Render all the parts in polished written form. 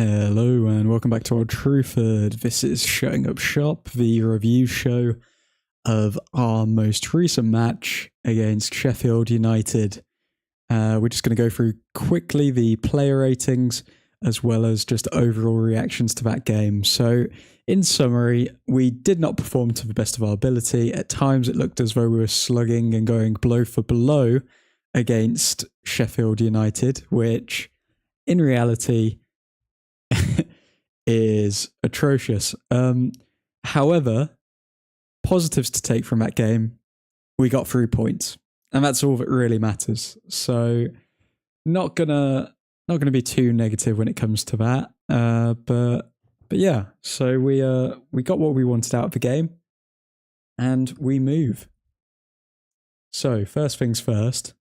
Hello and welcome back to Old Truthford. This is Shutting Up Shop, the review show of our most recent match against Sheffield United. We're just going to go through quickly the player ratings as well as just overall reactions to that game. So in summary, we did not perform to the best of our ability. At times it looked as though we were slugging and going blow for blow against Sheffield United, which in reality is atrocious. However, positives to take from that game, we got 3 points, and that's all that really matters. So not gonna be too negative when it comes to that. But yeah, so we got what we wanted out of the game, and we move. So first things first,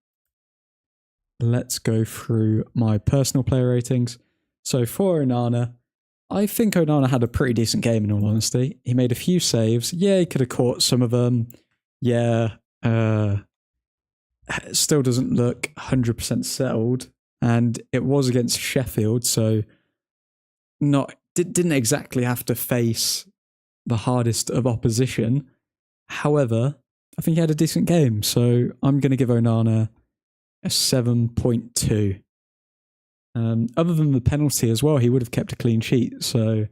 let's go through my personal player ratings. So for Onana, I think Onana had a pretty decent game in all honesty. He made a few saves. Yeah, he could have caught some of them. Yeah, still doesn't look 100% settled. And it was against Sheffield, so didn't exactly have to face the hardest of opposition. However, I think he had a decent game, so I'm going to give Onana a 7.2. Other than the penalty as well, he would have kept a clean sheet. So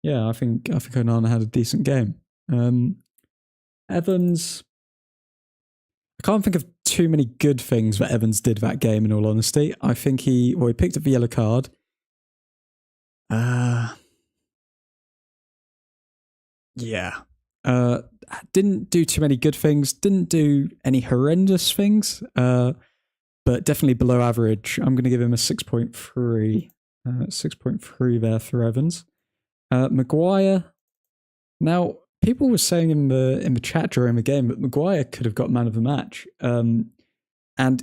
yeah, I think Onana had a decent game. Evans, I can't think of too many good things that Evans did that game, in all honesty. I think he picked up the yellow card. Yeah. Didn't do too many good things, didn't do any horrendous things. But definitely below average. I'm going to give him a 6.3. 6.3 there for Evans. Maguire. Now, people were saying in the chat during the game that Maguire could have got man of the match. And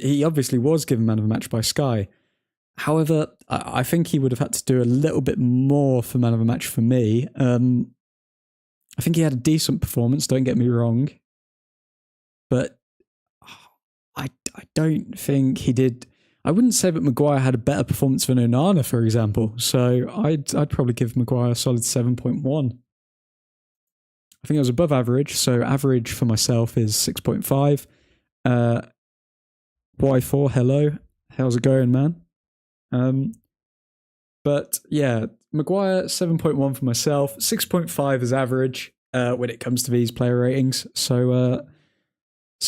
he obviously was given man of the match by Sky. However, I think he would have had to do a little bit more for man of the match for me. I think he had a decent performance, don't get me wrong. But I don't think he did. I wouldn't say that Maguire had a better performance than Onana, for example. So I'd probably give Maguire a solid 7.1. I think it was above average. So average for myself is 6.5. Y4, hello. How's it going, man? But yeah, Maguire 7.1 for myself. 6.5 is average when it comes to these player ratings. So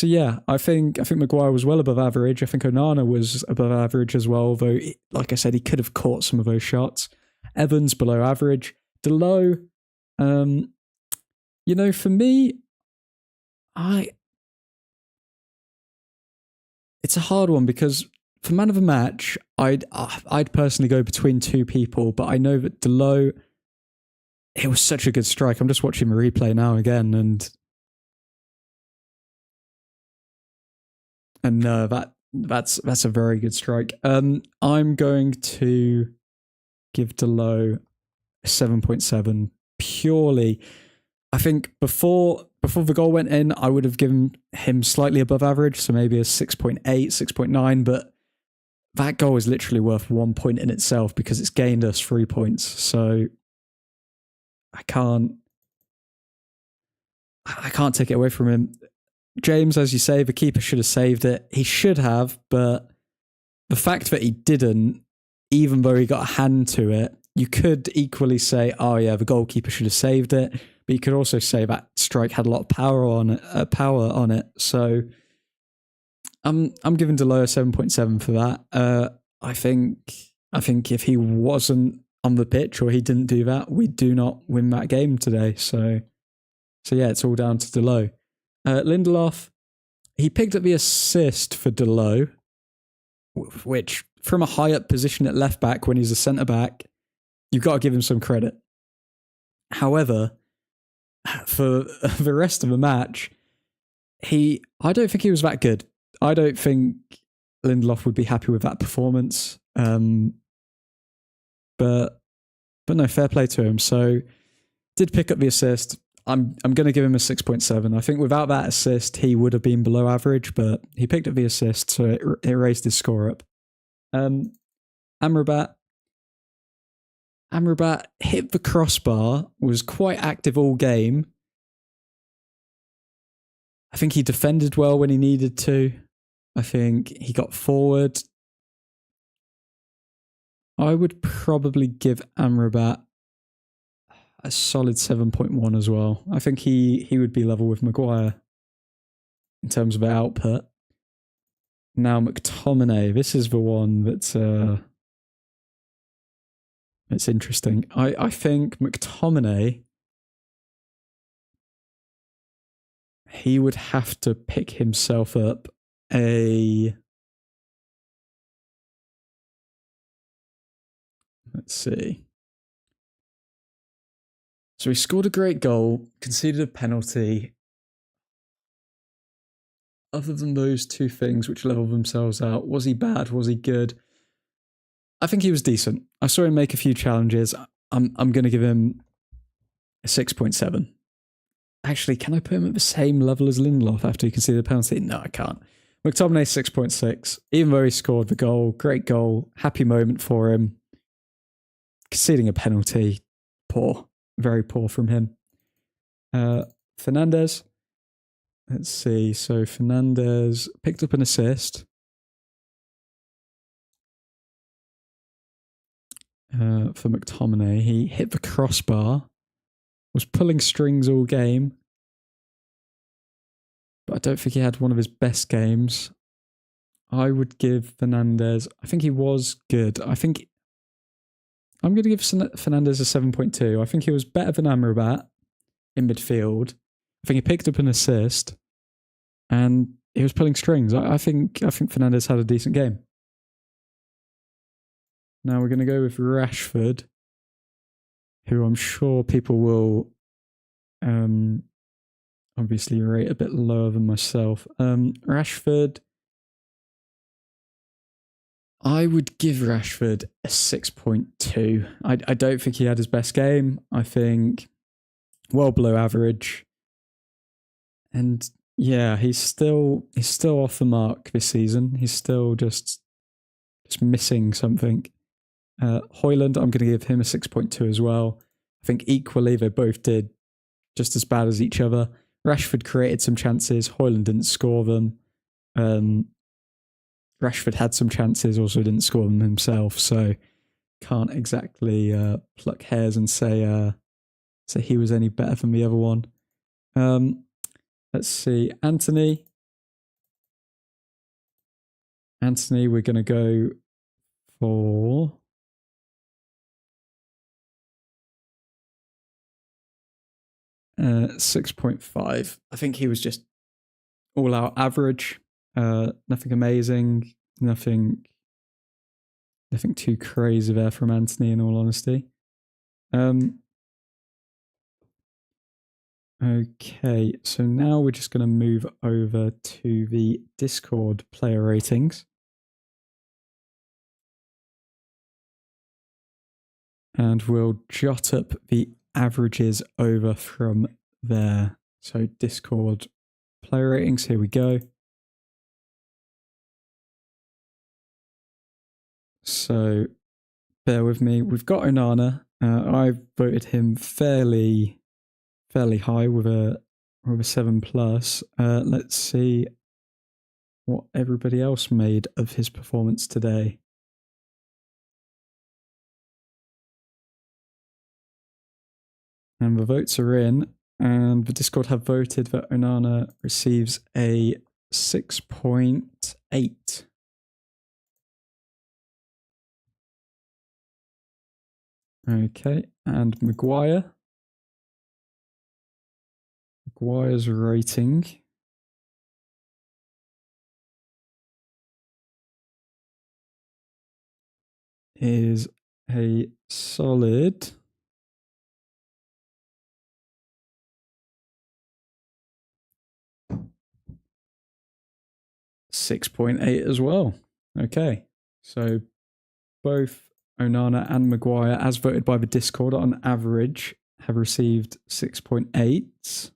yeah, I think Maguire was well above average. I think Onana was above average as well, though, like I said, he could have caught some of those shots. Evans below average. Below, for me, it's a hard one because for man of the match, I'd personally go between two people, but I know that Delo, it was such a good strike. I'm just watching the replay now again, and no, that's a very good strike. I'm going to give Delo a 7.7 purely. I think before the goal went in, I would have given him slightly above average, so maybe a 6.8, 6.9, but that goal is literally worth 1 point in itself because it's gained us 3 points. So I can't take it away from him. James, as you say, the keeper should have saved it. He should have, but the fact that he didn't, even though he got a hand to it, you could equally say, oh yeah, the goalkeeper should have saved it, but you could also say that strike had a lot of power on it. So I'm giving Delo a 7.7 for that. I think if he wasn't on the pitch or he didn't do that, we do not win that game today. So yeah, it's all down to Delo. Lindelof, he picked up the assist for Delo, which from a high up position at left back when he's a centre back, you've got to give him some credit. However, for the rest of the match, I don't think he was that good. I don't think Lindelof would be happy with that performance. But no, fair play to him. So did pick up the assist. I'm going to give him a 6.7. I think without that assist, he would have been below average, but he picked up the assist, so it raised his score up. Amrabat, Amrabat hit the crossbar, was quite active all game. I think he defended well when he needed to. I think he got forward. I would probably give Amrabat a solid 7.1 as well. I think he would be level with Maguire in terms of output. Now McTominay, this is the one that's interesting. I think McTominay, he would have to pick himself up a... Let's see. So he scored a great goal, conceded a penalty. Other than those two things which level themselves out, was he bad? Was he good? I think he was decent. I saw him make a few challenges. I'm going to give him a 6.7. Actually, can I put him at the same level as Lindelof after he conceded a penalty? No, I can't. McTominay 6.6. Even though he scored the goal, great goal, happy moment for him. Conceding a penalty, poor. Very poor from him. Fernandes. Let's see. So Fernandes picked up an assist. For McTominay. He hit the crossbar. Was pulling strings all game. But I don't think he had one of his best games. I would give Fernandes... I think he was good. I'm going to give Fernandes a 7.2. I think he was better than Amrabat in midfield. I think he picked up an assist. And he was pulling strings. I think Fernandes had a decent game. Now we're going to go with Rashford, who I'm sure people will obviously rate a bit lower than myself. Rashford, I would give Rashford a 6.2. I don't think he had his best game. I think well below average. And yeah, he's still off the mark this season. He's still just missing something. Højlund, I'm going to give him a 6.2 as well. I think equally they both did just as bad as each other. Rashford created some chances. Højlund didn't score them. Rashford had some chances, also didn't score them himself. So can't exactly pluck hairs and say he was any better than the other one. Let's see. Anthony, we're going to go for... 6.5. I think he was just all out average. Nothing amazing. Nothing too crazy there from Anthony, in all honesty. Okay, so now we're just going to move over to the Discord player ratings. And we'll jot up the averages over from there. So Discord player ratings, here we go. So bear with me. We've got Onana. I voted him fairly high with a 7+. Let's see what everybody else made of his performance today. And the votes are in, and the Discord have voted that Onana receives a 6.8. Okay, and Maguire's rating is a solid 6.8 as well. Okay, so both Onana and Maguire, as voted by the Discord, on average have received 6.8s.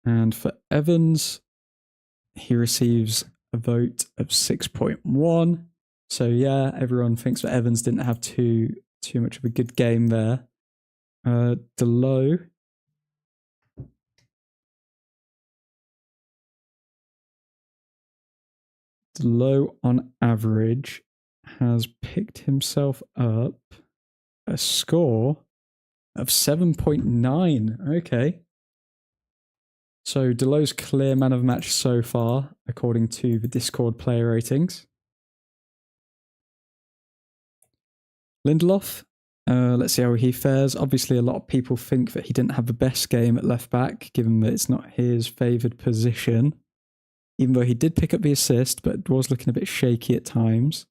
And for Evans, he receives a vote of 6.1. So yeah, everyone thinks that Evans didn't have too much of a good game there. Delow on average has picked himself up a score of 7.9. Okay. So Delow's clear man of the match so far, according to the Discord player ratings. Lindelof, let's see how he fares. Obviously, a lot of people think that he didn't have the best game at left back, given that it's not his favoured position. Even though he did pick up the assist, but it was looking a bit shaky at times.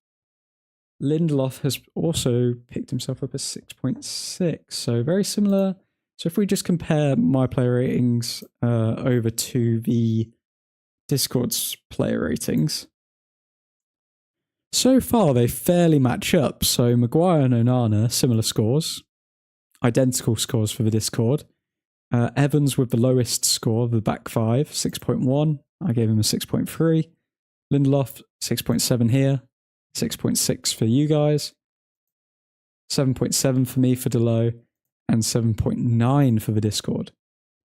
Lindelof has also picked himself up a 6.6, so very similar. So if we just compare my player ratings over to the Discord's player ratings, so far they fairly match up. So Maguire and Onana, similar scores, identical scores for the Discord. Evans with the lowest score of the back five, 6.1. I gave him a 6.3. Lindelof, 6.7 here. 6.6 for you guys, 7.7 for me for Delow, and 7.9 for the Discord.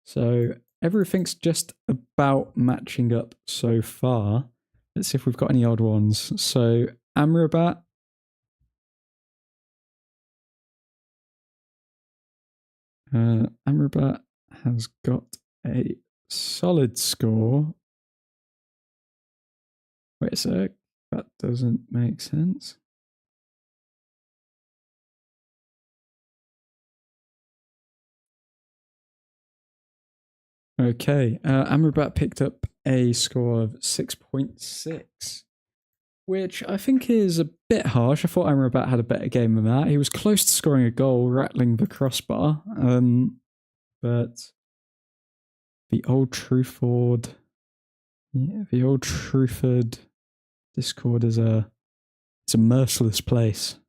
So everything's just about matching up so far. Let's see if we've got any odd ones. So Amrabat. Amrabat has got a solid score. Wait a sec. That doesn't make sense. Okay, Amrabat picked up a score of 6.6, which I think is a bit harsh. I thought Amrabat had a better game than that. He was close to scoring a goal, rattling the crossbar. But the Old Truthford, the Old Truthford Discord is it's a merciless place.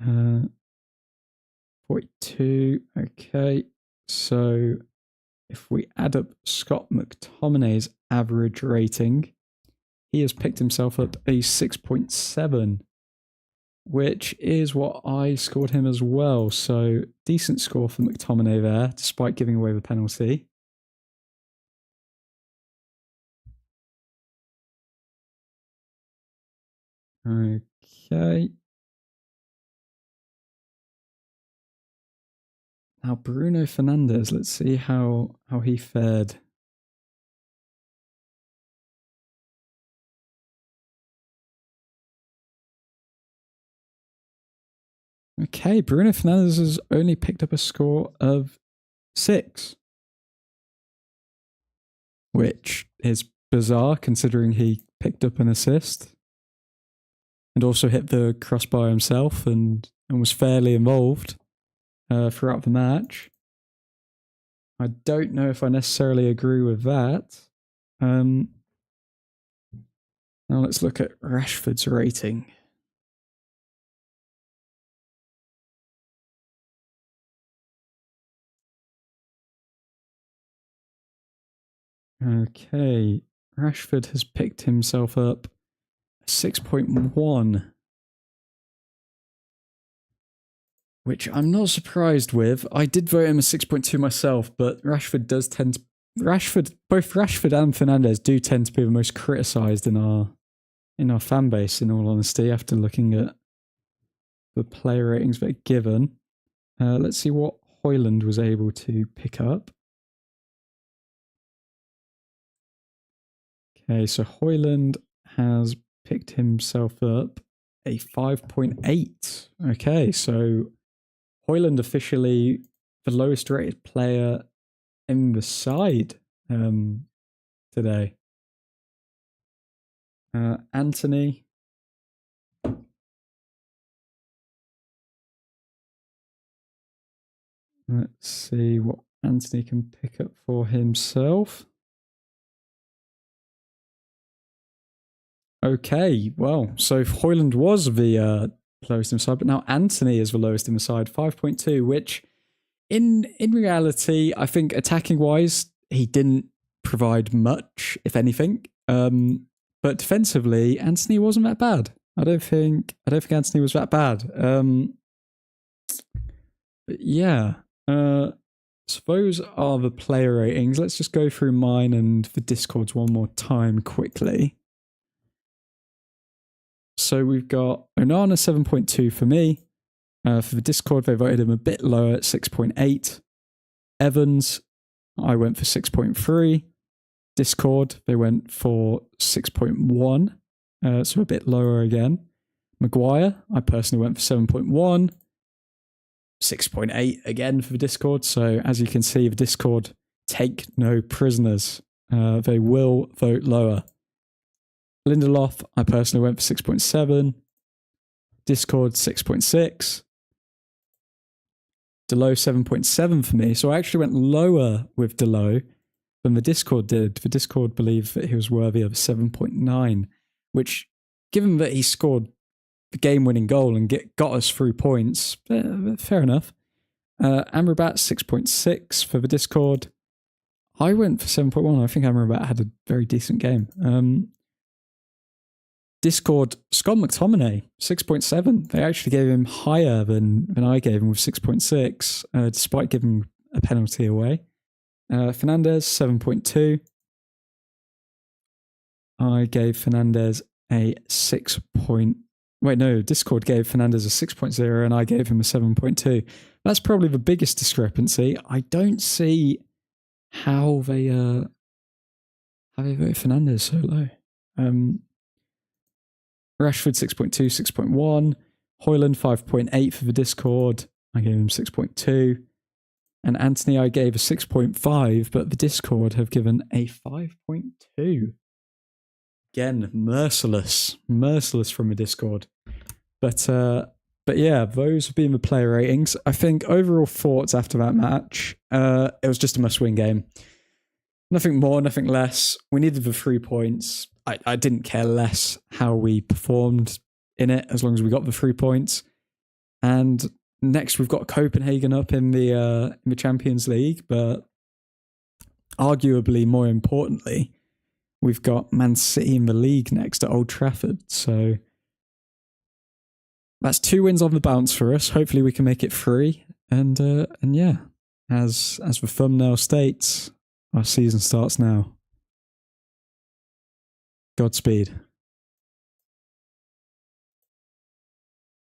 42. Okay, so if we add up Scott McTominay's average rating, he has picked himself up a 6.7, which is what I scored him as well. So decent score for McTominay there, despite giving away the penalty. Okay. Now Bruno Fernandes, let's see how he fared. Okay, Bruno Fernandes has only picked up a score of 6, which is bizarre considering he picked up an assist and also hit the crossbar himself and was fairly involved throughout the match. I don't know if I necessarily agree with that. Now let's look at Rashford's rating. Okay, Rashford has picked himself up 6.1, which I'm not surprised with. I did vote him a 6.2 myself, but Rashford does tend to... both Rashford and Fernandes do tend to be the most criticised in our fan base, in all honesty, after looking at the player ratings that are given. Let's see what Højlund was able to pick up. Okay, so Højlund has picked himself up a 5.8. Okay, so Højlund officially the lowest rated player in the side today. Anthony. Let's see what Anthony can pick up for himself. Okay, well, so Højlund was the lowest in the side, but now Anthony is the lowest in the side, 5.2, which in reality, I think attacking wise, he didn't provide much, if anything. But defensively, Anthony wasn't that bad. I don't think Anthony was that bad. But yeah. So those are the player ratings. Let's just go through mine and the Discords one more time quickly. So we've got Onana 7.2 for me. For the Discord, they voted him a bit lower at 6.8. Evans, I went for 6.3. Discord, they went for 6.1. So a bit lower again. Maguire, I personally went for 7.1. 6.8 again for the Discord. So as you can see, the Discord take no prisoners. They will vote lower. Lindelof, I personally went for 6.7. Discord 6.6. Delo 7.7 for me. So I actually went lower with Delo than the Discord did. The Discord believed that he was worthy of 7.9, which, given that he scored the game-winning goal and got us 3 points, fair enough. Amrabat 6.6 for the Discord. I went for 7.1. I think Amrabat had a very decent game. Discord, Scott McTominay, 6.7. They actually gave him higher than I gave him with 6.6, despite giving a penalty away. Fernandez, 7.2. I gave Fernandez a 6. Discord gave Fernandez a 6.0 and I gave him a 7.2. That's probably the biggest discrepancy. I don't see how they voted Fernandez so low. Rashford 6.2, 6.1. Højlund 5.8 for the Discord. I gave him 6.2. And Anthony I gave a 6.5, but the Discord have given a 5.2. Again, merciless from the Discord. But yeah, those have been the player ratings. I think overall thoughts after that match, it was just a must-win game. Nothing more, nothing less. We needed the 3 points. I didn't care less how we performed in it as long as we got the 3 points. And next we've got Copenhagen up in the Champions League, but arguably more importantly, we've got Man City in the league next at Old Trafford. So that's 2 wins on the bounce for us. Hopefully we can make it 3. And yeah, as the thumbnail states, our season starts now. Godspeed.